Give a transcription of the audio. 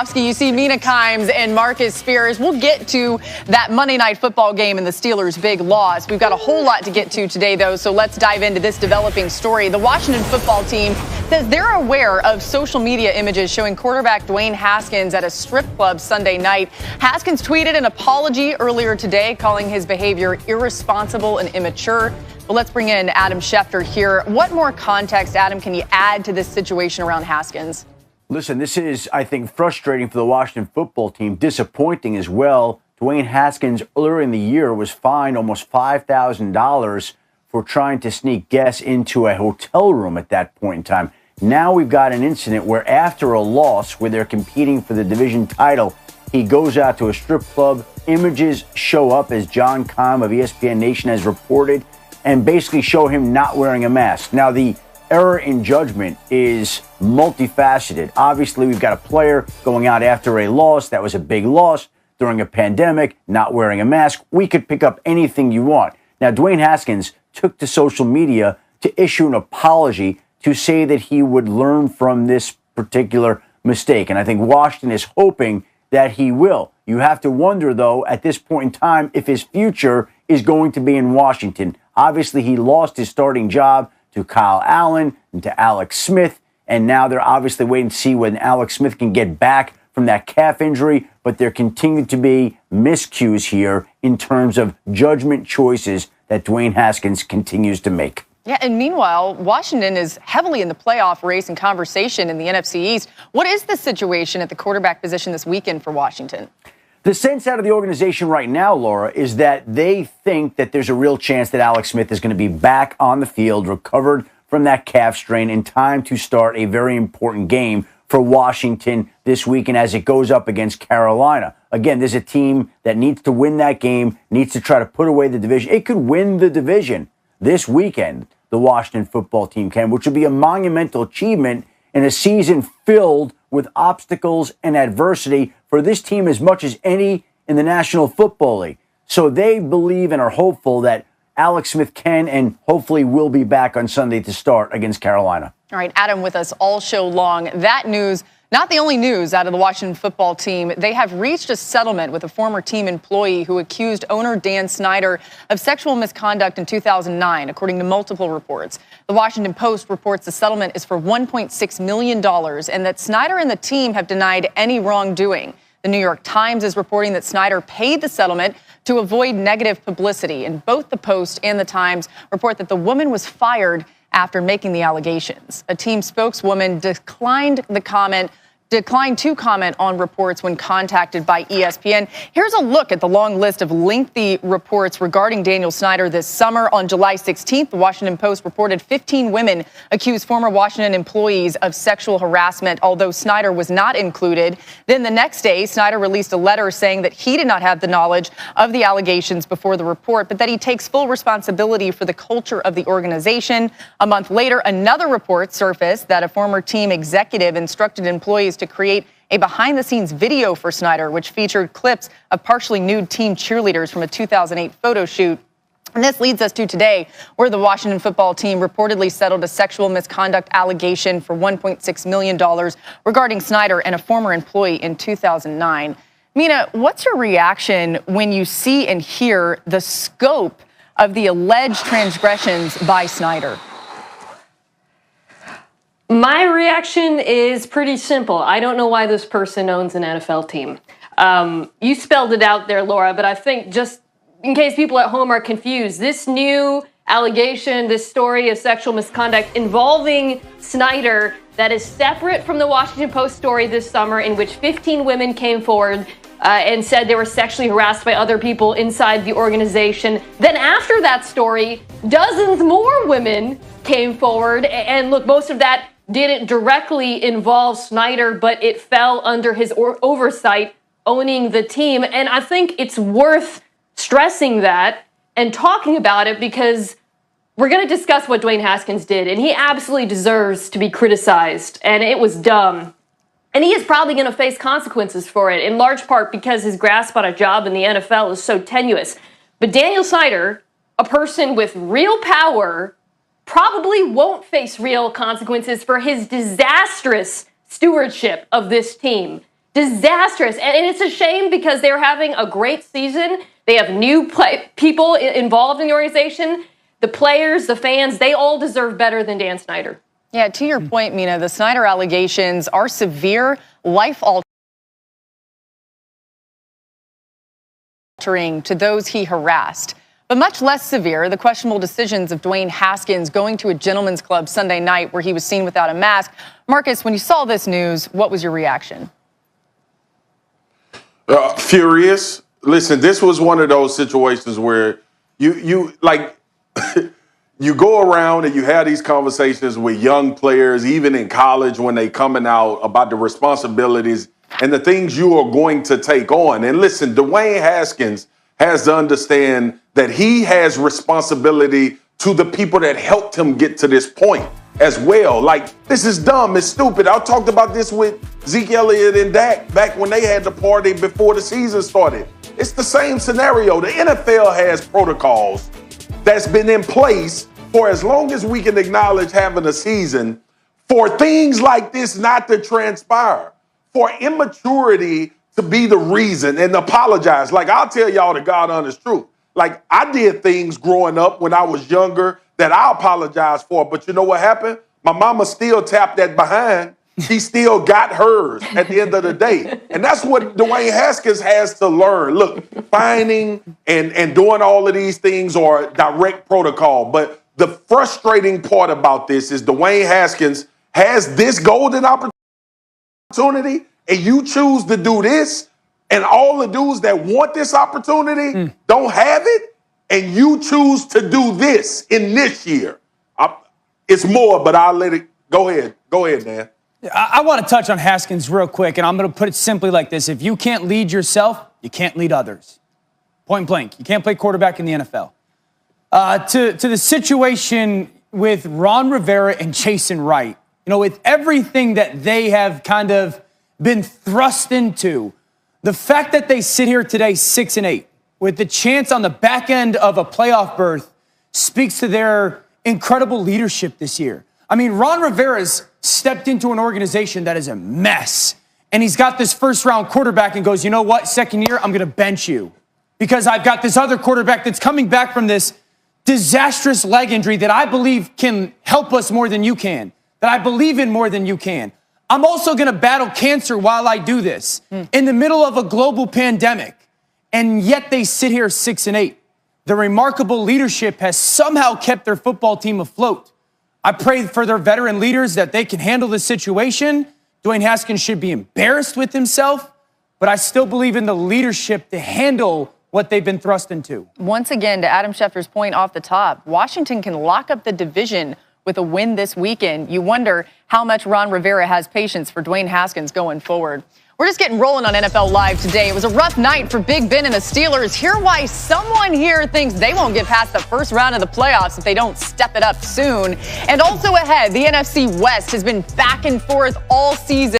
You see Mina Kimes and Marcus Spears. We'll get to that Monday Night Football game and the Steelers' big loss. We've got a whole lot to get to today, though, so let's dive into this developing story. The Washington football team says they're aware of social media images showing quarterback Dwayne Haskins at a strip club Sunday night. Haskins tweeted an apology earlier today, calling his behavior irresponsible and immature. But let's bring in Adam Schefter here. What more context, Adam, can you add to this situation around Haskins? Listen, this is, I think, frustrating for the Washington football team, disappointing as well. Dwayne Haskins earlier in the year was fined almost $5,000 for trying to sneak guests into a hotel room at that point in time. Now we've got an incident where after a loss, where they're competing for the division title, he goes out to a strip club. Images show up, as John Keim of ESPN Nation has reported, and basically show him not wearing a mask. Now, the error in judgment is multifaceted. Obviously, we've got a player going out after a loss. That was a big loss during a pandemic, not wearing a mask. We could pick up anything you want. Now, Dwayne Haskins took to social media to issue an apology to say that he would learn from this particular mistake. And I think Washington is hoping that he will. You have to wonder, though, at this point in time, if his future is going to be in Washington. Obviously, he lost his starting job to Kyle Allen and to Alex Smith. And now they're obviously waiting to see when Alex Smith can get back from that calf injury. But there continue to be miscues here in terms of judgment choices that Dwayne Haskins continues to make. Yeah, and meanwhile, Washington is heavily in the playoff race and conversation in the NFC East. What is the situation at the quarterback position this weekend for Washington? The sense out of the organization right now, Laura, is that they think that there's a real chance that Alex Smith is going to be back on the field, recovered from that calf strain, in time to start a very important game for Washington this weekend as it goes up against Carolina. Again, there's a team that needs to win that game, needs to try to put away the division. It could win the division this weekend, the Washington football team can, which would be a monumental achievement in a season filled with obstacles and adversity for this team as much as any in the National Football League. So they believe and are hopeful that Alex Smith can and hopefully will be back on Sunday to start against Carolina. All right, Adam with us all show long. That news, not the only news out of the Washington football team. They have reached a settlement with a former team employee who accused owner Dan Snyder of sexual misconduct in 2009, according to multiple reports. The Washington Post reports the settlement is for $1.6 million and that Snyder and the team have denied any wrongdoing. The New York Times is reporting that Snyder paid the settlement to avoid negative publicity. And both the Post and the Times report that the woman was fired after making the allegations. A team spokeswoman declined to comment on reports when contacted by ESPN. Here's a look at the long list of lengthy reports regarding Daniel Snyder this summer. On July 16th, the Washington Post reported 15 women accused former Washington employees of sexual harassment, although Snyder was not included. Then the next day, Snyder released a letter saying that he did not have the knowledge of the allegations before the report, but that he takes full responsibility for the culture of the organization. A month later, another report surfaced that a former team executive instructed employees to create a behind-the-scenes video for Snyder, which featured clips of partially nude team cheerleaders from a 2008 photo shoot. And this leads us to today, where the Washington football team reportedly settled a sexual misconduct allegation for $1.6 million regarding Snyder and a former employee in 2009. Mina, what's your reaction when you see and hear the scope of the alleged transgressions by Snyder? My reaction is pretty simple. I don't know why this person owns an NFL team. You spelled it out there, Laura, but I think just in case people at home are confused, this new allegation, this story of sexual misconduct involving Snyder that is separate from the Washington Post story this summer in which 15 women came forward and said they were sexually harassed by other people inside the organization. Then after that story, dozens more women came forward. And look, most of that didn't directly involve Snyder, but it fell under his oversight owning the team. And I think it's worth stressing that and talking about it because we're going to discuss what Dwayne Haskins did, and he absolutely deserves to be criticized, and it was dumb. And he is probably going to face consequences for it, in large part because his grasp on a job in the NFL is so tenuous. But Daniel Snyder, a person with real power, probably won't face real consequences for his disastrous stewardship of this team. Disastrous. And it's a shame because they're having a great season. They have new people involved in the organization. The players, the fans, they all deserve better than Dan Snyder. Yeah, to your point, Mina, the Snyder allegations are severe, life-altering to those he harassed. But much less severe, the questionable decisions of Dwayne Haskins going to a gentleman's club Sunday night where he was seen without a mask. Marcus, when you saw this news, what was your reaction? Furious. Listen, this was one of those situations where you like you go around and you have these conversations with young players, even in college, when they coming out about the responsibilities and the things you are going to take on. And listen, Dwayne Haskins has to understand that he has responsibility to the people that helped him get to this point as well. Like, this is dumb, it's stupid. I talked about this with Zeke Elliott and Dak back when they had the party before the season started. It's the same scenario. The NFL has protocols that's been in place for as long as we can acknowledge having a season for things like this not to transpire, for immaturity to be the reason and apologize. Like, I'll tell y'all the God honest truth. Like, I did things growing up when I was younger that I apologize for. But you know what happened? My mama still tapped that behind. She still got hers at the end of the day. And that's what Dwayne Haskins has to learn. Look, fining and doing all of these things are direct protocol. But the frustrating part about this is Dwayne Haskins has this golden opportunity, and you choose to do this, and all the dudes that want this opportunity don't have it, and you choose to do this in this year. It's more, but I'll let it go ahead. Go ahead, Dan. I want to touch on Haskins real quick, and I'm going to put it simply like this. If you can't lead yourself, you can't lead others. Point blank. You can't play quarterback in the NFL. To the situation with Ron Rivera and Jason Wright, you know, with everything that they have kind of been thrust into, the fact that they sit here today 6-8 with the chance on the back end of a playoff berth speaks to their incredible leadership this year. I mean, Ron Rivera's stepped into an organization that is a mess, and he's got this first-round quarterback and goes, you know what, second year, I'm going to bench you because I've got this other quarterback that's coming back from this disastrous leg injury that I believe can help us more than you can, that I believe in more than you can. I'm also going to battle cancer while I do this in the middle of a global pandemic, and yet they sit here 6-8. The remarkable leadership has somehow kept their football team afloat. I pray for their veteran leaders that they can handle this situation. Dwayne Haskins should be embarrassed with himself, but I still believe in the leadership to handle what they've been thrust into. Once again, to Adam Schefter's point off the top, Washington can lock up the division with a win this weekend. You wonder how much Ron Rivera has patience for Dwayne Haskins going forward. We're just getting rolling on NFL Live today. It was a rough night for Big Ben and the Steelers. Hear why someone here thinks they won't get past the first round of the playoffs if they don't step it up soon. And also ahead, the NFC West has been back and forth all season.